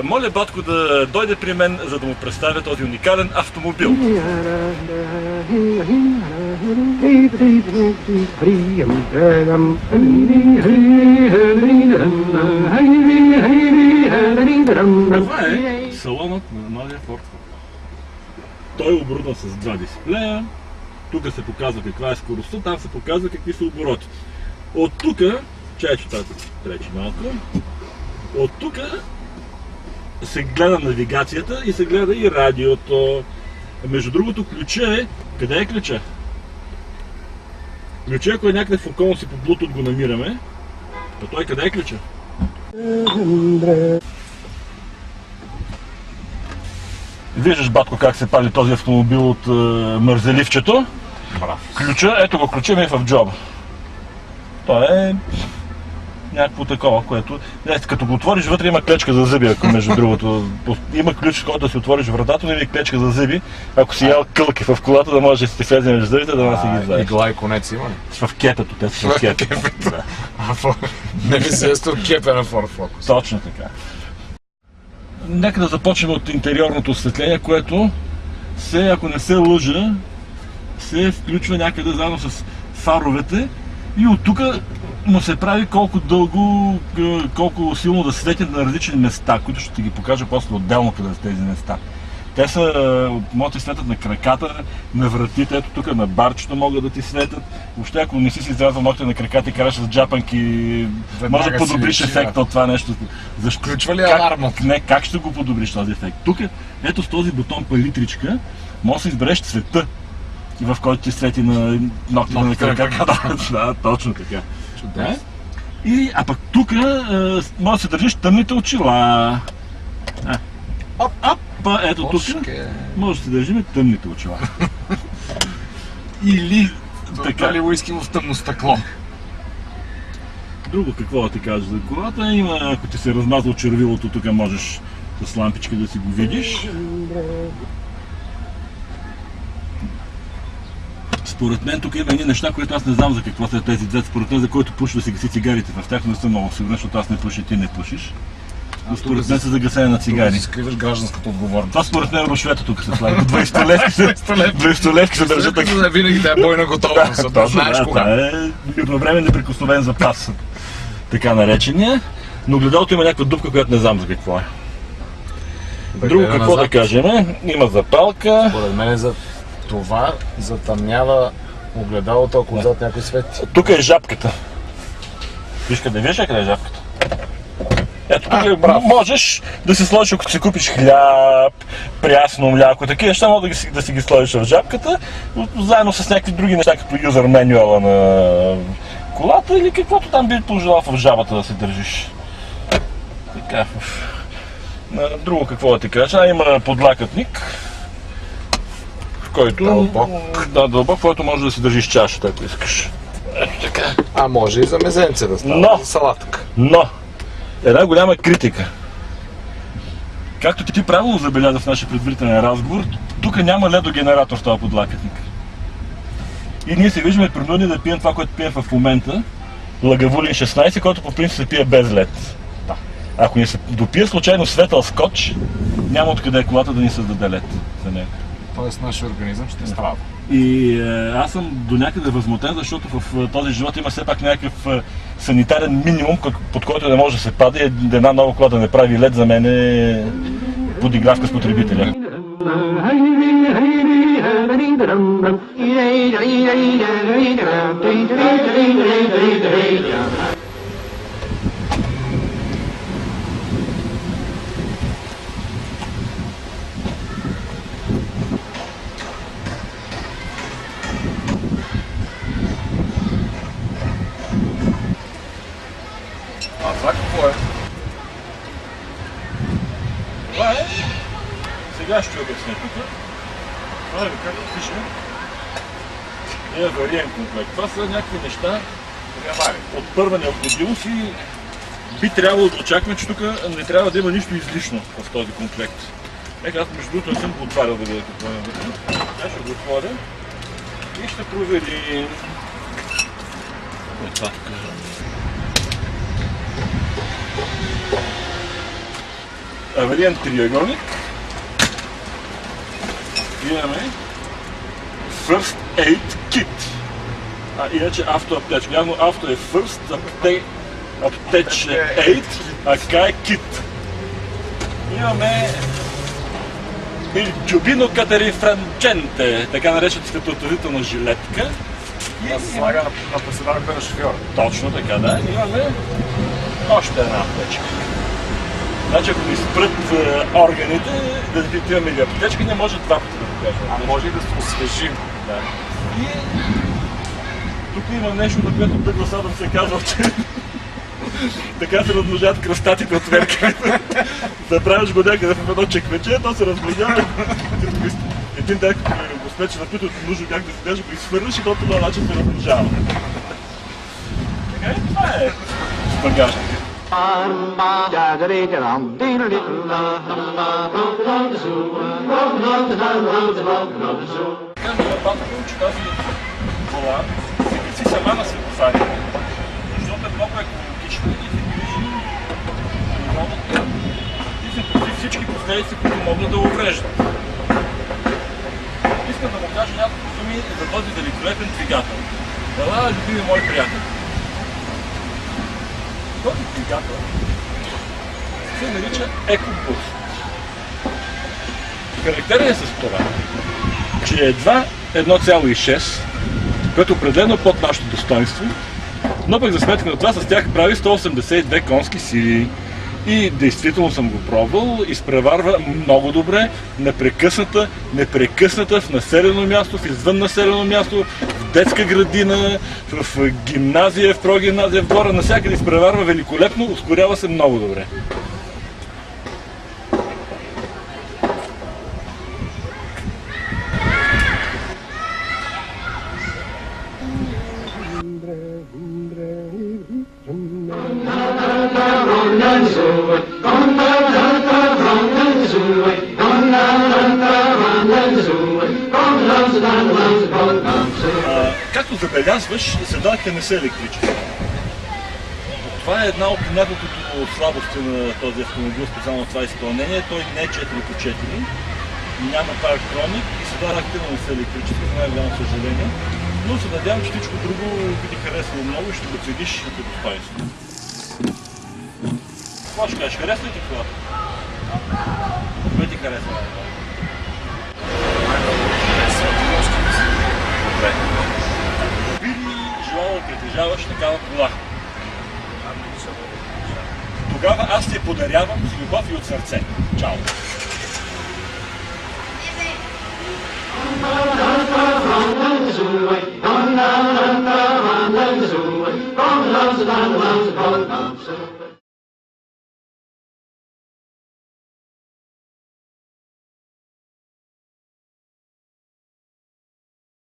Моля батко да дойде при мен, за да му представя този уникален автомобил. Това е салонът на новия Ford Focus. Той е оборудван с два дисплея. Тук се показва каква е скоростта, там се показва какви са оборотите. От тук, чайче тази пречи малко, от тук се гледа навигацията и се гледа и радиото. Между другото, ключа е... Къде е ключа? Ключа, ако е някъде в околност и по Bluetooth го намираме, то той къде е ключа? Виждаш, батко, как се пали този автомобил от мързеливчето. Ключа, ето го, ключа ми е в джоба. Той е някакво такова, което... Като го отвориш, вътре има клечка за зъби, ако между другото. Има ключ, с който да си отвориш вратата, но има и клечка за зъби, ако си ял кълки в колата, да можеш да си влезе между зъбите, да не си ги вземеш. Игла и конец има ли? В кетето, те са в кетето. Не ви се естор кепе на Ford Focus. Точно така. Нека да започнем от интериорното осветление, което се, ако не се лъжа, се включва някъде заедно с фаровете и от тук му се прави колко дълго, колко силно да светят на различни места, които ще ти ги покажа после отделно къде са тези места. Те са, могат да ти светят на краката, на вратите, ето тук на барчето могат да ти светят. Въобще, ако не си изрязал ногтите на краката и караш с джапанки, може да подобриш ефекта от това нещо. Защо? Включва ли алармата? Не, как ще го подобриш този ефект? Тук, ето с този бутон палитричка, може да избереш цвета, в който ти свети на ногтите на краката. Да, точно така. Да? А пък тук може да се държиш тъмните очила. Ето тук може да се държим тъмните очила. Или така. Дали уиски в тъмно стъкло? Друго какво да ти кажа за колата, има, ако ти се размазал червилото, тук можеш с лампичка да си го видиш. Според мен тук има едни неща, които аз не знам за какво са тези две. Според мен за който пуши да си гаси цигарите в тях, не съм много сигурен, защото аз не пуша и ти не пушиш. Но според мен са за гасене на цигари. Да си скриваш гражданската отговорност. Това според мен рушвета тук се слага. 20 левки се държат така. Винаги да е бойна готовност. Да знаеш кога. Това е мирновремен неприкосновен запас. Така наречения. Но огледалото има някаква дупка, която не знам за какво е. Друго какво да кажем? Има запалка. Според мен за това затъмнява огледалото, ако отзад някой свети. Тук е жабката. Виж къде е жабката? Ето тук можеш да си сложиш, ако си купиш хляб, прясно мляко, такива неща, може да си ги сложиш в жабката, заедно с някакви други неща, като юзер менюала на колата или каквото там би пожелал в жабата да се държиш. Така. Друго какво да ти кажа, има подлакътник, в който... Дълбок, в който може да си държиш чашата, ако искаш. Ето така. А може и за мезенце да става, за салатка. Но! Една голяма критика. Както ти правилно забеляза в нашия предварителен разговор, тук няма ледогенератор в този подлакътник. И ние се виждаме принудени да пием това, което пием в момента, Лагавулин 16, който по принцип се пие без лед. Да. Ако ни се допие случайно светъл скоч, няма откъде колата да ни създаде лед за него. Тоест нашия организъм ще страда. И аз съм до някъде възмутен, защото в този живот има все пак някакъв санитарен минимум, под който не може да се пада и една нова кола да не прави лед, за мен е подигравка с потребителя. Това какво е? Това е... Сега ще обясня тук. Това е, както пише, авариен комплект. Това са някакви неща от първа необходимост и би трябвало да очакваме, че тук не трябва да има нищо излишно в този комплект. Нека аз между другото не съм го отварял да видя какво е вътре. Аз ще го отворя и ще проверим. Това тук. авариен триъгълник. Имаме First Aid Kit. Иначе автоаптечка. Явно авто е First, аптеч е Aid, а така е Kit. Имаме Il giubbino catarifrangente, така наречената светлоотразителна жилетка. Да се слага на поседалката на шофьора. Точно така, да. Имаме още една аптечка. Значи, ако ни спрат органите, да дефектираме ли аптечка, не може два пъти да покажем. А може и да се освежим. Да. И тук има нещо, на което Дъглас Адамс се казва, че така се размножават кръстатите от веркането. Заправиш го някъде в едно чекмече, то се размножава. Един ден, като го спече на пъти от нужно как да седеш, го изхвърляш и то по този начин се размножава. Така и това е с багажника. Казвам на Патрон, че тази кола се виси сама на светофарите, защото е много екологично и се грижи природата и се против всички последици, които могат да увреждат. Искам да му кажа няколко думи за този великолепен двигател. Това е любими мой приятел. Този двигател се нарича EcoBoost. Характерен е с това, че е едва 1,6, което определено е под нашето достоинство, но пък за сметка на това с тях прави 182 конски сили. И действително съм го пробвал, изпреварва много добре, непрекъсната в населено място, в извън населено място, в детска градина, в гимназия, в прогимназия, в двора, навсякъде изпреварва великолепно, ускорява се много добре. Както забелязваш, седалките не са електрически. Това е една от няколкото слабости на този автомобил, специално това изпълнение. Той не е 4x4, няма парктроник и седалките не са електрически, за най-голямо съжаление. Но се надявам, че всичко друго би ти харесало много и ще го цениш като достоинство. Това ще кажеш, харесва ли ти колата? Кое ти харесва? Добре. Би ли желал да притежаваш такава кола? Тогава аз ти я подарявам с любов и от сърце. Чао! From